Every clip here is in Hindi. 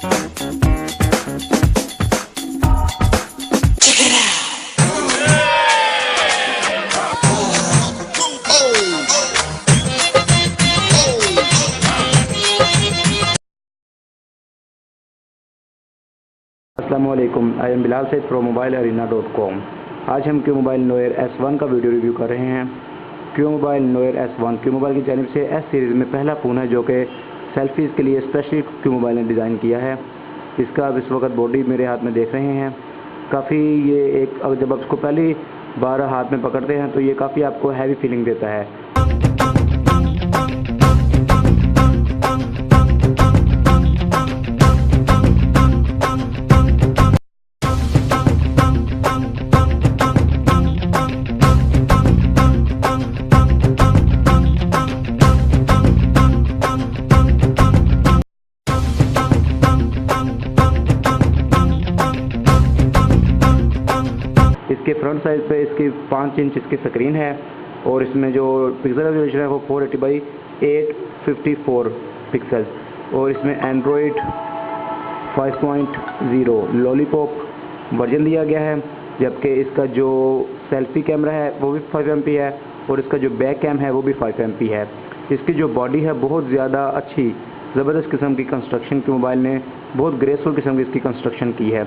अस्सलामुअलैकुम, I am Bilal Saeed from mobilearena.com। आज हम क्यू मोबाइल नोएर S1 का वीडियो रिव्यू कर रहे हैं। Q mobile Noir S1 Q mobile की जानिब से S सीरीज़ में पहला फ़ोन है जो कि सेल्फीज़ के लिए स्पेशली क्यू मोबाइल ने डिज़ाइन किया है। इसका अब इस वक्त बॉडी मेरे हाथ में देख रहे हैं। काफ़ी ये एक जब आप इसको पहली बार हाथ में पकड़ते हैं तो ये काफ़ी आपको हैवी फीलिंग देता है। इसके फ्रंट साइड पे इसकी 5 इंच इसकी स्क्रीन है और इसमें जो पिक्सल रेजोल्यूशन है वो 480 बाई 854 पिक्सल और इसमें एंड्रॉयड 5.0 लॉलीपॉप वर्जन दिया गया है। जबकि इसका जो सेल्फी कैमरा है वो भी 5 MP है और इसका जो बैक कैम है वो भी 5 MP है। इसकी जो बॉडी है बहुत ज़्यादा अच्छी ज़बरदस्त किस्म की कंस्ट्रक्शन की मोबाइल ने बहुत ग्रेसफुल किस्म की इसकी कंस्ट्रक्शन की है।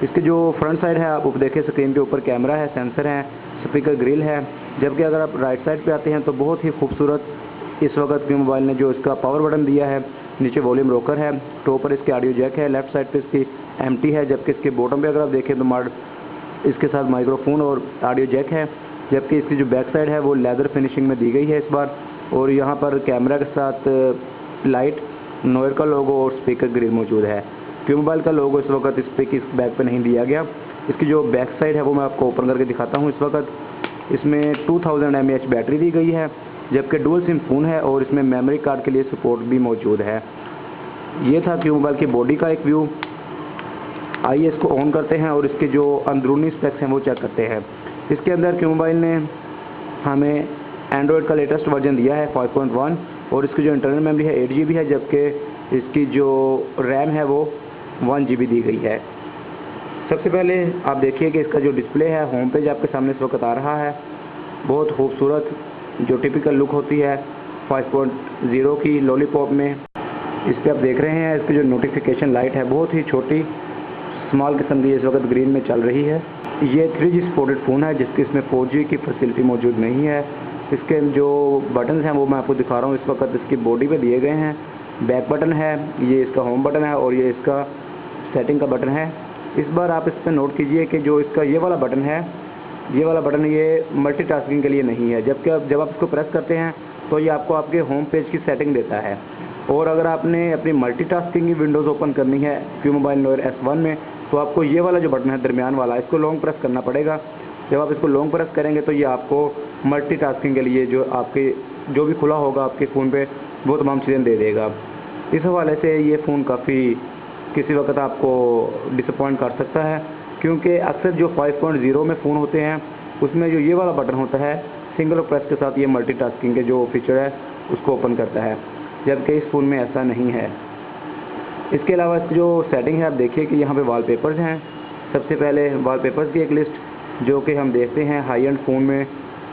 इसकी जो फ्रंट साइड है आप देखें, स्क्रीन के ऊपर कैमरा है, सेंसर है, स्पीकर ग्रिल है। जबकि अगर आप राइट साइड पे आते हैं तो बहुत ही खूबसूरत इस वक्त की मोबाइल ने जो इसका पावर बटन दिया है, नीचे वॉल्यूम रोकर है, टॉप पर इसके ऑडियो जैक है, लेफ्ट साइड पे इसकी एम्प्टी है। जबकि इसके बॉटम पे अगर आप देखें तो इसके साथ माइक्रोफोन और ऑडियो जैक है। जबकि इसकी जो बैक साइड है वो लेदर फिनिशिंग में दी गई है इस बार। और यहाँ पर कैमरा के साथ लाइट, नोएर का लोगो और स्पीकर ग्रिल मौजूद है। क्यू मोबाइल का लोगो इस वक्त इस बैक पे नहीं दिया गया। इसकी जो बैक साइड है वो मैं आपको ओपन करके दिखाता हूँ। इस वक्त इसमें 2000 mAh बैटरी दी गई है। जबकि डुअल सिम फ़ोन है और इसमें मेमोरी कार्ड के लिए सपोर्ट भी मौजूद है। ये था क्यू मोबाइल की बॉडी का एक व्यू। आइए इसको ऑन करते हैं और इसके जो अंदरूनी स्पेक्स हैं वो चेक करते हैं। इसके अंदर क्यू मोबाइल ने हमें एंड्रॉयड का लेटेस्ट वर्जन दिया है 5.1 और इसकी जो इंटरनल मेमोरी है 8 GB है। जबकि इसकी जो रैम है वो 1 GB दी गई है। सबसे पहले आप देखिए कि इसका जो डिस्प्ले है, होम पेज आपके सामने इस वक्त आ रहा है। बहुत खूबसूरत जो टिपिकल लुक होती है 5.0 की लॉलीपॉप में, इस पर आप देख रहे हैं। इसकी जो नोटिफिकेशन लाइट है बहुत ही छोटी स्मॉल किस्म की इस वक्त ग्रीन में चल रही है। ये 3G सपोर्टेड फ़ोन है जिसकी इसमें 4G की फैसिलिटी मौजूद नहीं है। इसके जो बटन्स हैं वो मैं आपको दिखा रहा हूँ। इस वक्त इसकी बॉडी पे दिए गए हैं। बैक बटन है, ये इसका होम बटन है और ये इसका सेटिंग का बटन है। इस बार आप इस पर नोट कीजिए कि जो इसका ये वाला बटन है, ये मल्टीटास्किंग के लिए नहीं है। जबकि जब आप इसको प्रेस करते हैं तो ये आपको आपके होम पेज की सेटिंग देता है। और अगर आपने अपनी मल्टीटास्किंग की विंडोज़ ओपन करनी है क्यू मोबाइल नोएर S1 में तो आपको ये वाला जो बटन है दरमियान वाला, इसको लॉन्ग प्रेस करना पड़ेगा। जब आप इसको लॉन्ग प्रेस करेंगे तो ये आपको मल्टीटास्किंग के लिए जो भी खुला होगा आपके फ़ोन पे वो तमाम चीज़ें दे देगा। इस हवाले से ये फ़ोन काफ़ी किसी वक्त आपको डिसअपॉइंट कर सकता है, क्योंकि अक्सर जो 5.0 में फ़ोन होते हैं उसमें जो ये वाला बटन होता है सिंगल प्रेस के साथ ये मल्टीटास्किंग के जो फीचर है उसको ओपन करता है। जबकि इस फ़ोन में ऐसा नहीं है। इसके अलावा जो सेटिंग है आप देखिए कि यहाँ पे वॉलपेपर्स हैं। सबसे पहले वॉलपेपर्स की एक लिस्ट जो कि हम देखते हैं हाई एंड फ़ोन में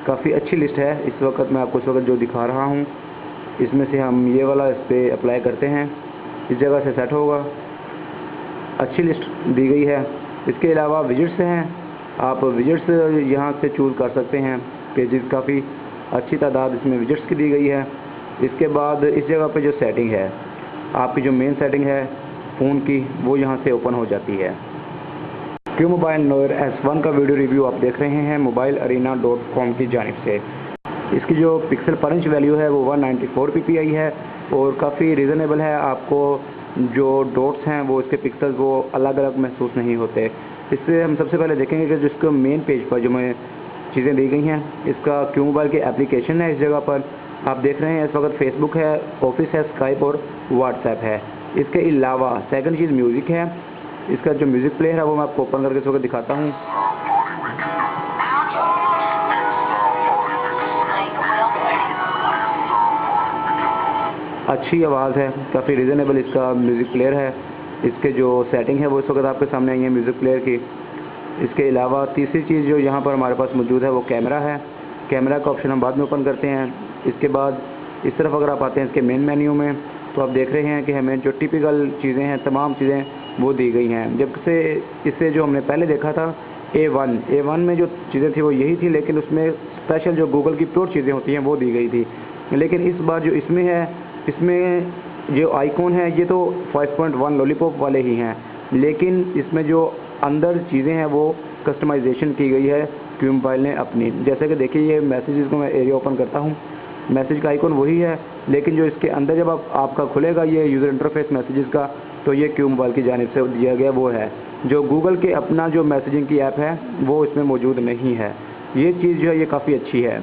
काफ़ी अच्छी लिस्ट है। इस वक्त मैं आपको इस वक्त जो दिखा रहा हूँ इसमें से हम ये वाला इस पर अप्लाई करते हैं, इस जगह से सेट होगा। अच्छी लिस्ट दी गई है। इसके अलावा विजिट्स हैं, आप विजिट्स यहाँ से चूज़ कर सकते हैं। पेजेस काफ़ी अच्छी तादाद इसमें विजिट्स की दी गई है। इसके बाद इस जगह पे जो सेटिंग है, आपकी जो मेन सेटिंग है फ़ोन की, वो यहाँ से ओपन हो जाती है। क्यू मोबाइल नोएर S1 का वीडियो रिव्यू आप देख रहे हैं mobilearena.com की जानिब से। इसकी जो पिक्सल पर इंच वैल्यू है वो 194 ppi है और काफ़ी रीज़नेबल है। आपको जो डॉट्स हैं वो इसके पिक्सल्स वो अलग अलग महसूस नहीं होते। इससे हम सबसे पहले देखेंगे कि जिसको मेन पेज पर जो मैं चीज़ें दी गई हैं, इसका क्यू मोबाइल की एप्लीकेशन है। इस जगह पर आप देख रहे हैं इस वक्त फेसबुक है, ऑफिस है, स्काइप और व्हाट्सएप है। इसके अलावा सेकंड चीज़ म्यूज़िक है। इसका जो म्यूज़िक प्लेयर है वो मैं आपको ओपन करके इस वक्त दिखाता हूँ। अच्छी आवाज़ है, काफ़ी रीज़नेबल इसका म्यूज़िक प्लेयर है। इसके जो सेटिंग है वो इस वक्त आपके सामने आई है म्यूज़िक प्लेयर की। इसके अलावा तीसरी चीज़ जो यहाँ पर हमारे पास मौजूद है वो कैमरा है। कैमरा का ऑप्शन हम बाद में ओपन करते हैं। इसके बाद इस तरफ अगर आप आते हैं इसके मेन मेन्यू में, तो आप देख रहे हैं कि हमें जो टिपिकल चीज़ें हैं तमाम चीज़ें वो दी गई हैं। जब से इससे जो हमने पहले देखा था A1 में जो चीज़ें थी वो यही थी, लेकिन उसमें स्पेशल जो गूगल की प्योर चीज़ें होती हैं वो दी गई थी। लेकिन इस बार जो इसमें है, इसमें जो आइकॉन है ये तो 5.1 लॉलीपॉप वाले ही हैं, लेकिन इसमें जो अंदर चीज़ें हैं वो कस्टमाइजेशन की गई है क्यू मोबाइल ने अपनी। जैसे कि देखिए ये मैसेजेस को मैं एरिया ओपन करता हूँ, मैसेज का आइकॉन वही है, लेकिन जो इसके अंदर जब आपका खुलेगा ये यूज़र इंटरफेस मैसेजेस का, तो ये क्यू मोबाइल की जानिब से दिया गया वो है। जो गूगल के अपना जो मैसेजिंग की ऐप है वो इसमें मौजूद नहीं है। ये चीज़ जो है ये काफ़ी अच्छी है।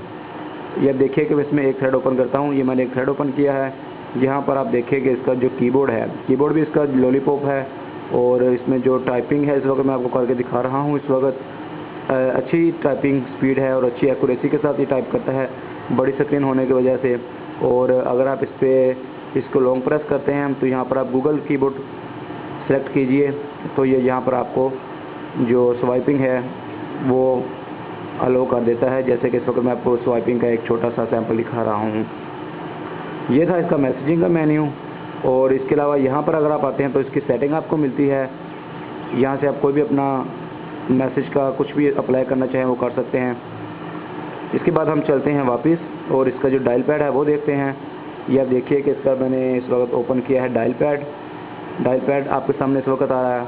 ये देखिए कि इसमें एक थ्रेड ओपन करता हूँ, ये मैंने एक थ्रेड ओपन किया है। यहाँ पर आप देखिए कि इसका जो कीबोर्ड है, कीबोर्ड भी इसका लॉलीपॉप है, और इसमें जो टाइपिंग है इस वक्त मैं आपको करके दिखा रहा हूँ। इस वक्त अच्छी टाइपिंग स्पीड है और अच्छी एक्यूरेसी के साथ ये टाइप करता है, बड़ी स्क्रीन होने की वजह से। और अगर आप इसको लॉन्ग प्रेस करते हैं तो यहाँ पर आप गूगल कीबोर्ड सेलेक्ट कीजिए, तो ये यहाँ पर आपको जो स्वाइपिंग है वो अलो कर देता है। जैसे कि इस वक्त मैं आपको स्वाइपिंग का एक छोटा सा सैंपल दिखा रहा हूँ। ये था इसका मैसेजिंग का मेन्यू। और इसके अलावा यहाँ पर अगर आप आते हैं तो इसकी सेटिंग आपको मिलती है। यहाँ से आप कोई भी अपना मैसेज का कुछ भी अप्लाई करना चाहें वो कर सकते हैं। इसके बाद हम चलते हैं वापस और इसका जो डायल पैड है वो देखते हैं। ये आप देखिए कि इसका मैंने इस वक्त ओपन किया है डायल पैड। डायल पैड आपके सामने इस वक्त आ रहा है,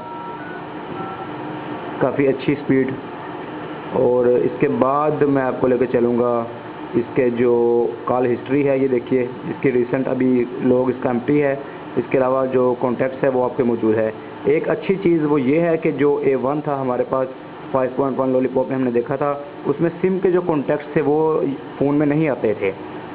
काफ़ी अच्छी स्पीड। और इसके बाद मैं आपको लेकर चलूँगा इसके जो कॉल हिस्ट्री है, ये देखिए इसकी रिसेंट अभी लोग इसका एम्प्टी है। इसके अलावा जो कॉन्टैक्ट्स है वो आपके मौजूद है। एक अच्छी चीज़ वो ये है कि जो A1 था हमारे पास 5.1 लॉलीपॉप में हमने देखा था, उसमें सिम के जो कॉन्टैक्ट्स थे वो फ़ोन में नहीं आते थे,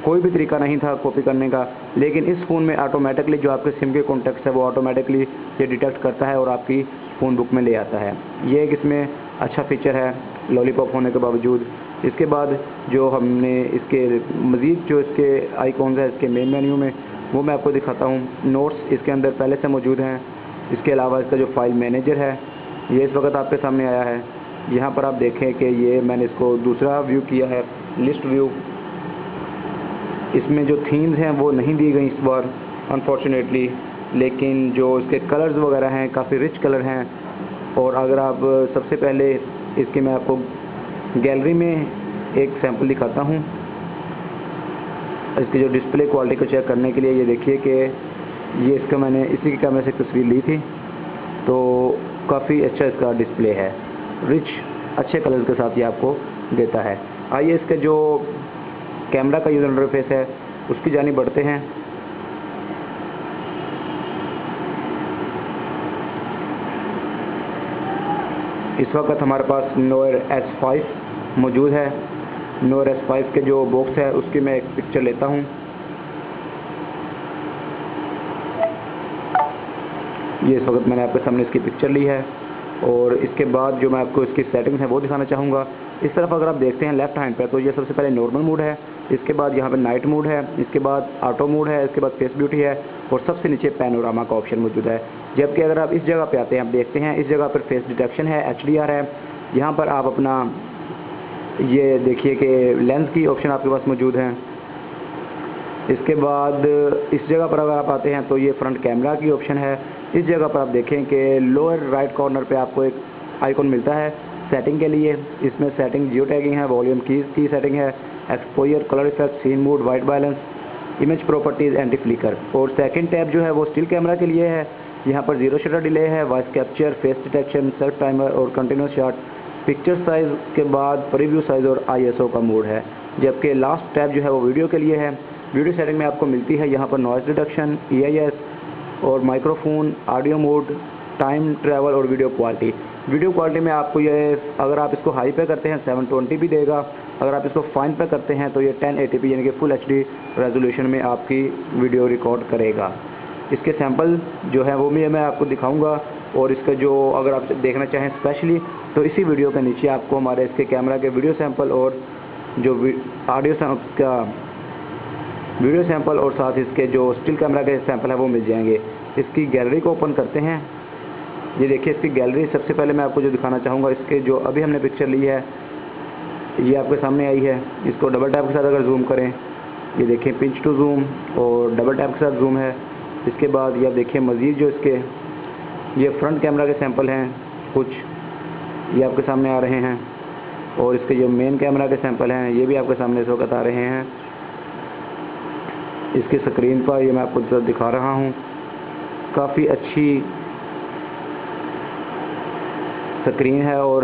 कोई भी तरीका नहीं था कॉपी करने का। लेकिन इस फ़ोन में ऑटोमेटिकली जो आपके सिम के कॉन्टैक्ट्स है वो ऑटोमेटिकली ये डिटेक्ट करता है और आपकी फ़ोन बुक में ले आता है। ये एक इसमें अच्छा फीचर है लॉलीपॉप होने के बावजूद। इसके बाद जो हमने इसके मज़ीद जो इसके आइकॉन्स है इसके मेन मेन्यू में वो मैं आपको दिखाता हूँ। नोट्स इसके अंदर पहले से मौजूद हैं। इसके अलावा इसका जो फाइल मैनेजर है ये इस वक्त आपके सामने आया है। यहाँ पर आप देखें कि ये मैंने इसको दूसरा व्यू किया है, लिस्ट व्यू। इसमें जो थीम्स हैं वो नहीं दी गई इस बार अनफॉर्चुनेटली, लेकिन जो इसके कलर्स वगैरह हैं काफ़ी रिच कलर हैं। और अगर आप सबसे पहले इसके मैं आपको गैलरी में एक सैंपल दिखाता हूँ इसकी जो डिस्प्ले क्वालिटी को चेक करने के लिए। ये देखिए कि ये इसका मैंने इसी के कैमरे से तस्वीर ली थी, तो काफ़ी अच्छा इसका डिस्प्ले है, रिच अच्छे कलर के साथ ये आपको देता है। आइए इसका जो कैमरा का यूज़र इंटरफेस है उसकी जानिब बढ़ते हैं। इस वक्त हमारे पास नोर S5 मौजूद है। नोर S5 के जो बॉक्स है उसकी मैं एक पिक्चर लेता हूँ। ये इस वक्त मैंने आपके सामने इसकी पिक्चर ली है। और इसके बाद जो मैं आपको इसकी सेटिंग्स है वो दिखाना चाहूँगा। इस तरफ अगर आप देखते हैं लेफ्ट हैंड पर, तो ये सबसे पहले नॉर्मल मोड है, इसके बाद यहाँ पे नाइट मोड है, इसके बाद ऑटो मोड है, इसके बाद फेस ब्यूटी है, और सबसे नीचे पैनोरामा का ऑप्शन मौजूद है। जबकि अगर आप इस जगह पे आते हैं, आप देखते हैं इस जगह पर फेस डिटेक्शन है, HDR है। यहाँ पर आप अपना ये देखिए कि लेंस की ऑप्शन आपके पास मौजूद है। इसके बाद इस जगह पर अगर आप आते हैं तो ये फ्रंट कैमरा की ऑप्शन है। इस जगह पर आप देखें कि लोअर राइट कॉर्नर पे आपको एक आइकॉन मिलता है सेटिंग के लिए। इसमें सेटिंग जियो टैगिंग है, वॉल्यूम की सेटिंग है, exposure, colour effect, scene mode, white balance, image properties, anti flicker. और सेकंड टैब जो है वो स्टिल कैमरा के लिए है। यहाँ पर जीरो शटर डिले है, voice capture, face detection, self timer और कंटिन्यूस शॉट, पिक्चर साइज़ के बाद प्रीव्यू साइज़ और ISO का मोड है। जबकि लास्ट टैब जो है वो वीडियो के लिए है। वीडियो सेटिंग में आपको मिलती है यहाँ पर नॉइज़ रिडक्शन, EIS और microphone, audio mode, time travel और वीडियो क्वालिटी। वीडियो क्वालिटी में आपको ये अगर आप इसको हाई पे करते हैं 720 भी देगा, अगर आप इसको फाइन पे करते हैं तो ये 1080p यानी कि फुल HD रेजोल्यूशन में आपकी वीडियो रिकॉर्ड करेगा। इसके सैंपल जो है वो भी मैं आपको दिखाऊंगा। और इसका जो अगर आप देखना चाहें स्पेशली तो इसी वीडियो के नीचे आपको हमारे इसके कैमरा के वीडियो सैंपल और जो ऑडियो का वीडियो सैंपल और साथ इसके जो स्टिल कैमरा के सैंपल है वो मिल जाएंगे। इसकी गैलरी को ओपन करते हैं ये देखिए इसकी गैलरी। सबसे पहले मैं आपको जो दिखाना चाहूँगा, इसके जो अभी हमने पिक्चर ली है ये आपके सामने आई है। इसको डबल टैप के साथ अगर जूम करें, ये देखिए पिंच टू जूम और डबल टैप के साथ जूम है। इसके बाद ये आप देखिए मज़ीद जो इसके ये फ्रंट कैमरा के सैंपल हैं कुछ, ये आपके सामने आ रहे हैं। और इसके जो मेन कैमरा के सैंपल हैं ये भी आपके सामने इस वक्त आ रहे हैं। इसकी स्क्रीन पर ये मैं आपको दिखा रहा हूँ। काफ़ी अच्छी स्क्रीन है और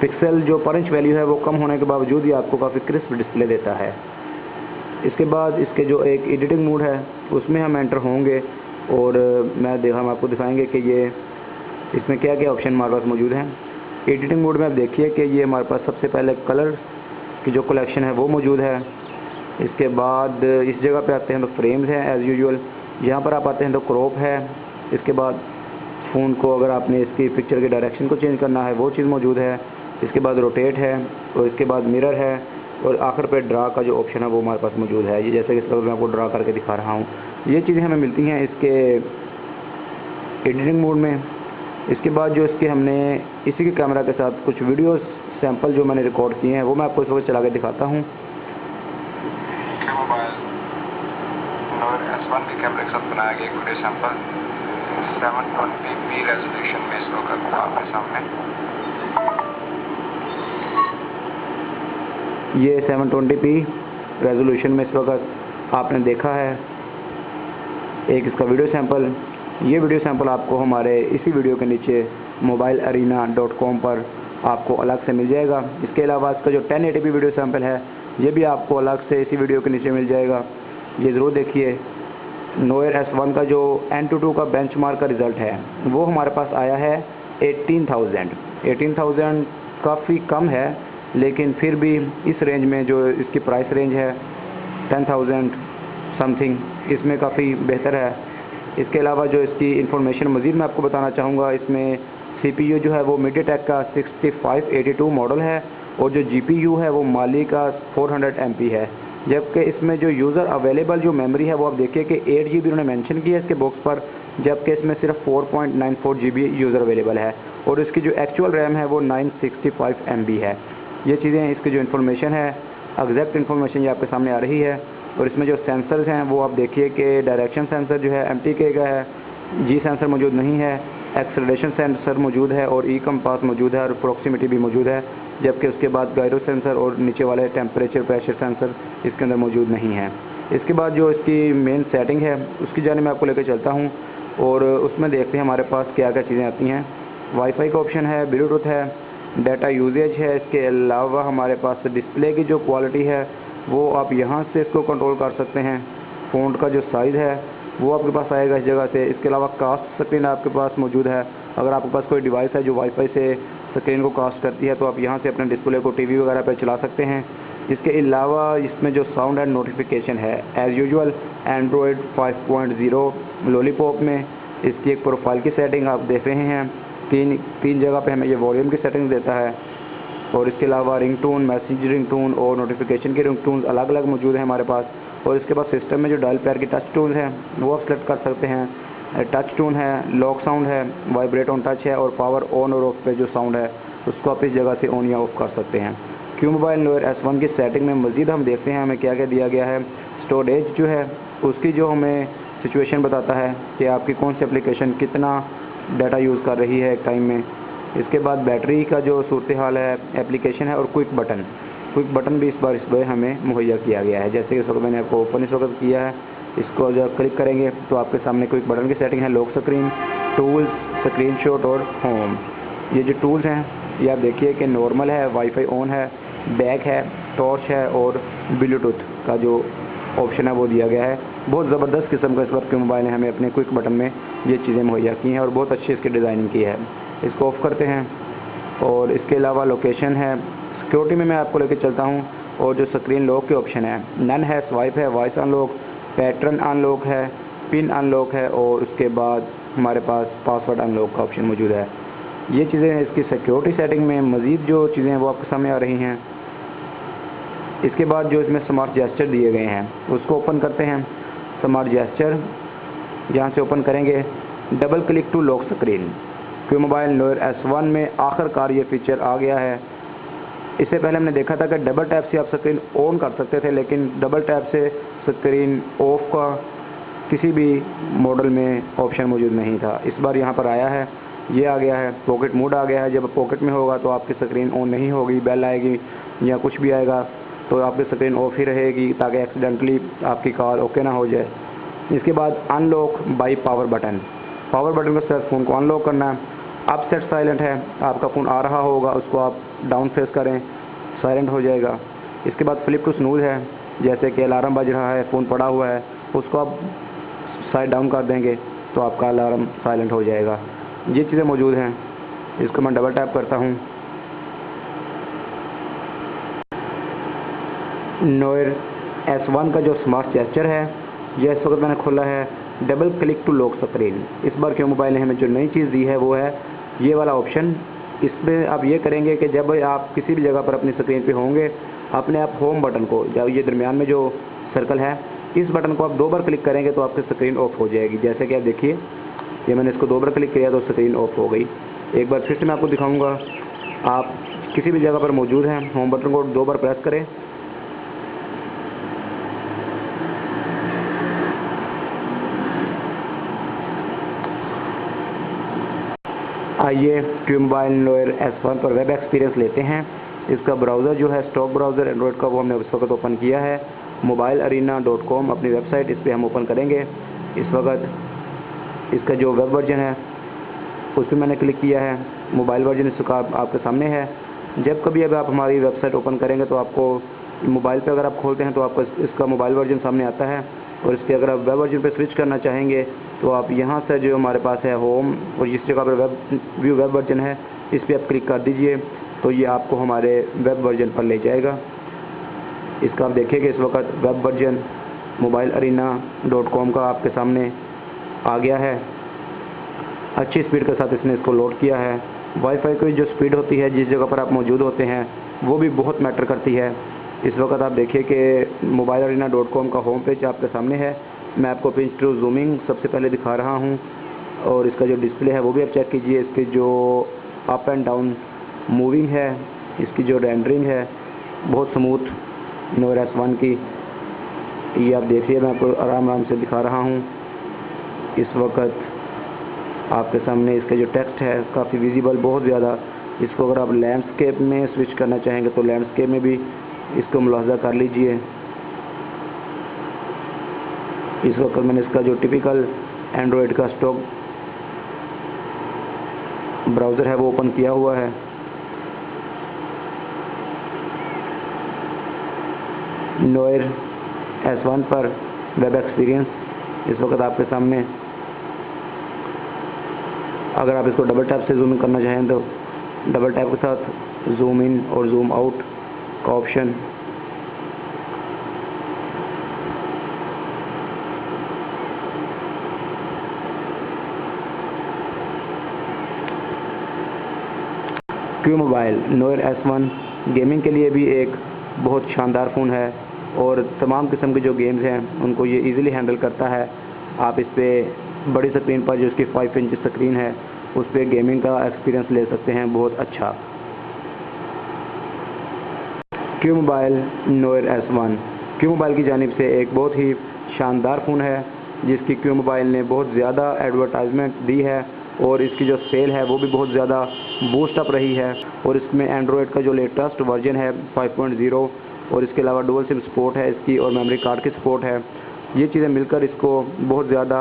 पिक्सल जो पर इंच वैल्यू है वो कम होने के बावजूद ये आपको काफ़ी क्रिस्प डिस्प्ले देता है। इसके बाद इसके जो एक एडिटिंग मोड है उसमें हम एंटर होंगे और हम आपको दिखाएंगे कि ये इसमें क्या क्या ऑप्शन हमारे पास मौजूद हैं। एडिटिंग मोड में आप देखिए कि ये हमारे पास सबसे पहले कलर की जो कलेक्शन है वो मौजूद है। इसके बाद इस जगह पे आते हैं तो फ्रेम्स हैं एज़ यूजुअल। यहाँ पर आप आते हैं तो क्रॉप है। इसके बाद फ़ोन को अगर आपने इसकी पिक्चर के डायरेक्शन को चेंज करना है वो चीज़ मौजूद है। इसके बाद रोटेट है और इसके बाद मिरर है और आखिर पे ड्रा का जो ऑप्शन है वो हमारे पास मौजूद है। ये जैसे कि इस वक्त मैं आपको ड्रा करके दिखा रहा हूँ। ये चीज़ें हमें मिलती हैं इसके एडिटिंग मोड में। इसके बाद जो इसके हमने इसी के कैमरा के साथ कुछ वीडियो सैंपल जो मैंने रिकॉर्ड किए हैं वो मैं आपको इस वक्त चला के दिखाता हूँ। S1 के कैमरे के साथ बनाया गया एक वीडियो सैंपल 720p रेजोल्यूशन में इस वक्त आपके सामने। ये 720p रेजोल्यूशन में इस वक्त आपने देखा है एक इसका वीडियो सैंपल। ये वीडियो सैंपल आपको हमारे इसी वीडियो के नीचे mobilearena.com पर आपको अलग से मिल जाएगा। इसके अलावा इसका जो 1080p वीडियो सैंपल है ये भी आपको अलग से इसी वीडियो के नीचे मिल जाएगा। ये ज़रूर देखिए। नोयर S1 का जो Antutu का बेंचमार्क का रिज़ल्ट है वो हमारे पास आया है 18,000 काफ़ी कम है, लेकिन फिर भी इस रेंज में जो इसकी प्राइस रेंज है 10,000 समथिंग, इसमें काफ़ी बेहतर है। इसके अलावा जो इसकी इंफॉर्मेशन मज़ीद मैं आपको बताना चाहूँगा, इसमें CPU जो है वो MediaTek का 6582 मॉडल है और जो GPU है वो माली का 400 MP है। जबकि इसमें जो यूज़र अवेलेबल जो मेमोरी है वो आप देखिए कि 8 GB उन्होंने मेंशन किया है इसके बॉक्स पर, जबकि इसमें सिर्फ 4.94 GB यूज़र अवेलेबल है और इसकी जो एक्चुअल रैम है वो 965 MB है। ये चीज़ें इसकी जो इन्फॉर्मेशन है एग्जैक्ट इन्फॉर्मेशन ये आपके सामने आ रही है। और इसमें जो सेंसर्स हैं वो आप देखिए कि डायरेक्शन सेंसर जो है MTK का है, G सेंसर मौजूद नहीं है, एक्सेलरेशन सेंसर मौजूद है और ई कंपास मौजूद है और प्रॉक्सिमिटी भी मौजूद है। जबकि उसके बाद गायरो सेंसर और नीचे वाले टेम्परेचर प्रेशर सेंसर इसके अंदर मौजूद नहीं है। इसके बाद जो इसकी मेन सेटिंग है उसकी जाने मैं आपको लेकर चलता हूँ और उसमें देखते हैं हमारे पास क्या क्या चीज़ें आती हैं। वाईफाई का ऑप्शन है, ब्लूटूथ है, डाटा यूजेज है। इसके अलावा हमारे पास डिस्प्ले की जो क्वालिटी है वो आप यहाँ से इसको कंट्रोल कर सकते हैं। फ़ॉन्ट का जो साइज़ है वो आपके पास आएगा इस जगह से। इसके अलावा कास्ट स्क्रीन आपके पास मौजूद है। अगर आपके पास कोई डिवाइस है जो वाईफाई से स्क्रीन को कास्ट करती है तो आप यहाँ से अपने डिस्प्ले को टीवी वगैरह पर चला सकते हैं। इसके अलावा इसमें जो साउंड एंड नोटिफिकेशन है एज़ यूजुअल एंड्रॉयड 5.0 लॉलीपॉप में इसकी एक प्रोफाइल की सेटिंग आप देख रहे हैं। तीन जगह पे हमें ये वॉल्यूम की सेटिंग देता है और इसके अलावा रिंगटोन, मैसेज रिंगटोन और नोटिफिकेशन के रिंगटोन अलग अलग मौजूद है हमारे पास। और इसके बाद सिस्टम में जो डायल पैड की टच टून है वो आप सेलेक्ट कर सकते हैं। टच टून है, लॉक साउंड है, वाइब्रेट ऑन टच है और पावर ऑन और ऑफ पे जो साउंड है उसको आप इस जगह से ऑन या ऑफ कर सकते हैं। Q-Mobile नोयर S1 की सेटिंग में मज़ीद हम देखते हैं हमें क्या क्या दिया गया है। स्टोरेज जो है उसकी जो हमें सिचुएशन बताता है कि आपकी कौन सी एप्लीकेशन कितना डाटा यूज़ कर रही है एक टाइम में। इसके बाद बैटरी का जो सूरत हाल है, एप्लीकेशन है और क्विक बटन भी इस बार हमें मुहैया किया गया है। जैसे कि इस वक्त मैंने आपको ओपन इस वक्त किया है, इसको जब क्लिक करेंगे तो आपके सामने क्विक बटन की सेटिंग है, लॉक स्क्रीन, टूल्स, स्क्रीनशॉट और होम। ये जो टूल्स हैं ये आप देखिए कि नॉर्मल है, वाईफाई ऑन है, बैक है, टॉर्च है और ब्लूटूथ का जो ऑप्शन है वो दिया गया है। बहुत ज़बरदस्त किस्म का इस वक्त Q-Mobile ने हमें अपने क्विक बटन में ये चीज़ें मुहैया की हैं और बहुत अच्छी इसकी डिज़ाइनिंग की है। इसको ऑफ़ करते हैं और इसके अलावा लोकेशन है, सिक्योरिटी में मैं आपको लेकर चलता हूँ और जो स्क्रीन लॉक के ऑप्शन है, नन है, स्वाइप है, वॉइस अनलॉक, पैटर्न अनलॉक है, पिन अनलॉक है और उसके बाद हमारे पास पासवर्ड अनलॉक का ऑप्शन मौजूद है। ये चीज़ें इसकी सिक्योरिटी सेटिंग में मज़ीद जो चीज़ें हैं वो आपके सामने आ रही हैं। इसके बाद जो इसमें स्मार्ट जेस्चर दिए गए हैं उसको ओपन करते हैं। स्मार्ट जेस्चर यहाँ से ओपन करेंगे double click to lock screen. Q mobile Noir S1 में आखिरकार ये फीचर आ गया है। इससे पहले हमने देखा था कि डबल टैप से आप स्क्रीन ऑन कर सकते थे, लेकिन डबल टैप से स्क्रीन ऑफ का किसी भी मॉडल में ऑप्शन मौजूद नहीं था। इस बार यहाँ पर आया है, ये आ गया है। पॉकेट मोड आ गया है। जब पॉकेट में होगा तो आपकी स्क्रीन ऑन नहीं होगी, बेल आएगी या कुछ भी आएगा तो आपकी स्क्रीन ऑफ ही रहेगी, ताकि एक्सीडेंटली आपकी कॉल ओके ना हो जाए। इसके बाद unlock by power button. Power button के साथ फ़ोन को अनलॉक करना है। अब सेट साइलेंट है, आपका फ़ोन आ रहा होगा, उसको आप डाउन फेस करें, साइलेंट हो जाएगा। इसके बाद फ्लिप टू स्नूज है, जैसे कि अलार्म बज रहा है, फ़ोन पड़ा हुआ है, उसको आप साइड डाउन कर देंगे तो आपका अलार्म साइलेंट हो जाएगा। ये चीज़ें मौजूद हैं। इसको मैं डबल टैप करता हूँ। नोयर S1 का जो स्मार्ट जेस्चर है, यह इस वक्त मैंने खोला है, double click to lock screen. इस बार क्यू मोबाइल ने हमें जो नई चीज़ दी है वो है ये वाला ऑप्शन। इसमें आप ये करेंगे कि जब आप किसी भी जगह पर अपनी स्क्रीन पे होंगे, अपने आप होम बटन को, जब ये दरमियान में जो सर्कल है, इस बटन को आप 2 बार क्लिक करेंगे तो आपकी स्क्रीन ऑफ हो जाएगी। जैसे कि आप देखिए, ये मैंने इसको 2 बार क्लिक किया तो स्क्रीन ऑफ हो गई। एक बार फिर से मैं आपको दिखाऊंगा। आप किसी भी जगह पर मौजूद हैं, होम बटन को 2 बार प्रेस करें, आइए क्यू मोबाइल नोयर S1 पर वेब एक्सपीरियंस लेते हैं। इसका ब्राउज़र जो है स्टॉक ब्राउज़र एंड्रॉयड का, वो हमने उस वक्त ओपन किया है, mobilearena.com अपनी वेबसाइट। इस पर हम ओपन करेंगे। इस वक्त इसका जो वेब वर्जन है उस पर मैंने क्लिक किया है। मोबाइल वर्जन इसका आपके सामने है। जब कभी अब आप हमारी वेबसाइट ओपन करेंगे तो आपको मोबाइल पे अगर आप खोलते हैं तो आपको इसका मोबाइल वर्जन सामने आता है, और इसके अगर आप वेब वर्जन पे स्विच करना चाहेंगे तो आप यहाँ से जो हमारे पास है होम, और जिस जगह पर वेब वर्जन है इस पर आप क्लिक कर दीजिए तो ये आपको हमारे वेब वर्जन पर ले जाएगा। इसका आप देखिए कि इस वक्त वेब वर्जन mobilearena.com का आपके सामने आ गया है। अच्छी स्पीड के साथ इसने इसको लोड किया है। वाईफाई की जो स्पीड होती है जिस जगह पर आप मौजूद होते हैं वो भी बहुत मैटर करती है। इस वक्त आप देखिए कि mobilearena.com का होम पेज आपके सामने है। मैं आपको पिंच टू जूमिंग सबसे पहले दिखा रहा हूं, और इसका जो डिस्प्ले है वो भी आप चेक कीजिए। इसकी जो अप एंड डाउन मूविंग है, इसकी जो रेंडरिंग है बहुत स्मूथ नोयर S1 की। ये आप देखिए, मैं आपको आराम से दिखा रहा हूँ। इस वक्त आपके सामने इसका जो टेक्स्ट है काफ़ी विजिबल, बहुत ज़्यादा। इसको अगर आप लैंडस्केप में स्विच करना चाहेंगे तो लैंडस्केप में भी इसको मुलाहजा कर लीजिए। इस वक्त मैंने इसका जो टिपिकल एंड्रॉयड का स्टॉक ब्राउज़र है वो ओपन किया हुआ है। नोयर S1 पर वेब एक्सपीरियंस इस वक्त आपके सामने। अगर आप इसको डबल टैप से जूम इन करना चाहें तो डबल टैप के साथ जूम इन और जूम आउट का option. Q mobile Noir S1 gaming के लिए भी एक बहुत शानदार फ़ोन है, और तमाम किस्म के जो गेम्स हैं उनको ये इजीली हैंडल करता है। आप इस पर बड़ी स्क्रीन पर जो इसकी 5 इंच स्क्रीन है उस पर गेमिंग का एक्सपीरियंस ले सकते हैं बहुत अच्छा। Q mobile Noir S1 Q mobile की जानिब से एक बहुत ही शानदार फ़ोन है, जिसकी क्यू मोबाइल ने बहुत ज़्यादा एडवर्टाइजमेंट दी है, और इसकी जो सेल है वो भी बहुत ज़्यादा बूस्ट अप रही है। और इसमें एंड्रॉयड का जो लेटेस्ट वर्जन है 5.0, और इसके अलावा डुअल सिम सपोर्ट है इसकी, और मेमोरी कार्ड की सपोर्ट है। ये चीज़ें मिलकर इसको बहुत ज़्यादा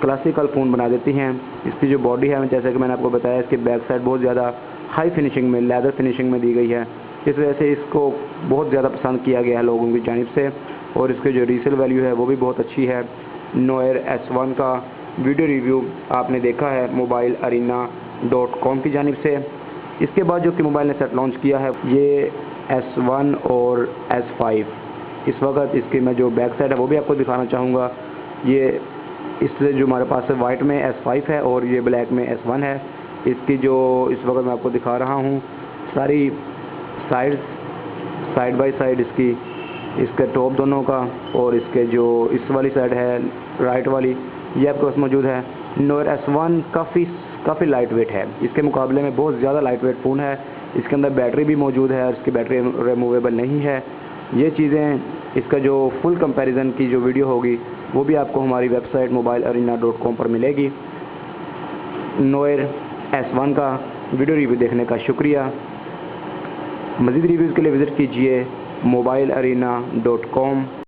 क्लासिकल फ़ोन बना देती हैं। इसकी जो बॉडी है, जैसे कि मैंने आपको बताया, इसकी बैक साइड बहुत ज़्यादा हाई फिनिशिंग में, लेदर फिनिशिंग में दी गई है। इस वजह से इसको बहुत ज़्यादा पसंद किया गया है लोगों की जानिब से, और इसके जो रीसेल वैल्यू है वो भी बहुत अच्छी है। नोयर S1 का वीडियो रिव्यू आपने देखा है mobilearena.com की जानिब से। इसके बाद जो कि मोबाइल ने सेट लॉन्च किया है ये S1 और S5। इस वक्त इसकी मैं जो बैक साइड है वो भी आपको दिखाना चाहूँगा। ये इससे जो हमारे पास है वाइट में S5 है और ये ब्लैक में S1 है। इसकी जो इस वक्त मैं आपको दिखा रहा हूँ सारी साइड बाय साइड इसकी, इसके टॉप दोनों का, और इसके जो इस वाली साइड है राइट वाली, ये आपके पास मौजूद है। नोयर S1 काफ़ी लाइट वेट है, इसके मुकाबले में बहुत ज़्यादा लाइट वेट फ़ोन है। इसके अंदर बैटरी भी मौजूद है और इसकी बैटरी रिमूवेबल नहीं है। ये चीज़ें, इसका जो फुल कंपैरिजन की जो वीडियो होगी वो भी आपको हमारी वेबसाइट mobilearena.com पर मिलेगी। नोयर S1 का वीडियो रिव्यू देखने का शुक्रिया। मज़ीद रिव्यूज़ के लिए विज़िट कीजिए mobilearena.com।